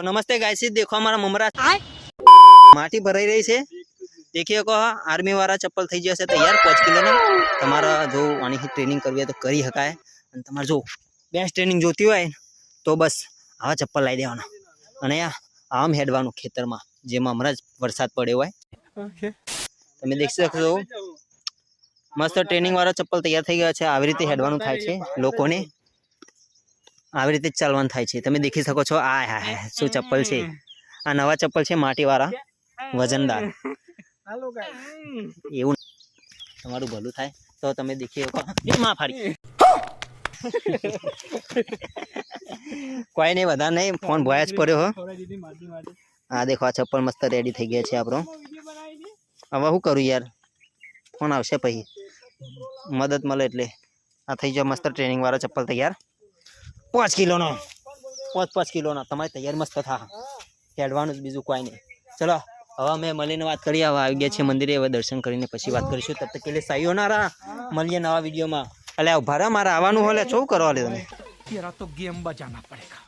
नमस्ते गाइस, देखो हमारा ममरा माटी भराई रही है। देखिए को आर्मी वाला चप्पल थी जैसे तैयार 5 किलो ना તમારા જો આની ટ્રેનિંગ કરવી હોય તો કરી શકાય અને તમારે જો બેસ્ટ ટ્રેનિંગ જોતી હોય તો બસ આવા ચપ્પલ લાવી દેવાના અને આમ હેડવાનું ખેતરમાં જેમાં હમણાં જ વરસાદ પડ્યો હોય ઓકે તમે દેખી શકો છો મસ્ત ટ્રેનિંગ વાળા ચપ્પલ તૈયાર થઈ ગયા છે આવી રીતે હેડવાનું થાય છે લોકોને આવી રીતે જ ચાલવાનું થાય છે તમે દેખી શકો છો આ હા શું ચપ્પલ છે આ નવા ચપ્પલ છે માટી વાળા વજનદાર એવું તમારું ભલું થાય તો તમે દેખી માં ફાડી કોઈ નહીં વધારે નહીં ફોન ભોયા જ પડ્યો હો હા દેખો આ ચપ્પલ મસ્ત રેડી થઈ ગયા છે આપણો હવે શું કરું યાર ફોન આવશે પછી મદદ મળે એટલે આ થઈ જાય મસ્ત ટ્રેનિંગ વાળા ચપ્પલ તૈયાર 5 કિલોનો 5 કિલોનો તમારે તૈયાર મસ્ત થા હેડવાનું જ બીજું કોઈ નહીં ચલો હવે અમે મળીને વાત કરીએ હવે આવી ગયા છે મંદિરે હવે દર્શન કરીને પછી વાત કરીશું તબ તક કે લે સાઈઓ ના રા મળીએ નવા વિડીયોમાં અલ્યા ઉભા રહો મારે આવવાનું હોલે શું કરવા લે તમે तेरा तो गेम बजाना पड़ेगा।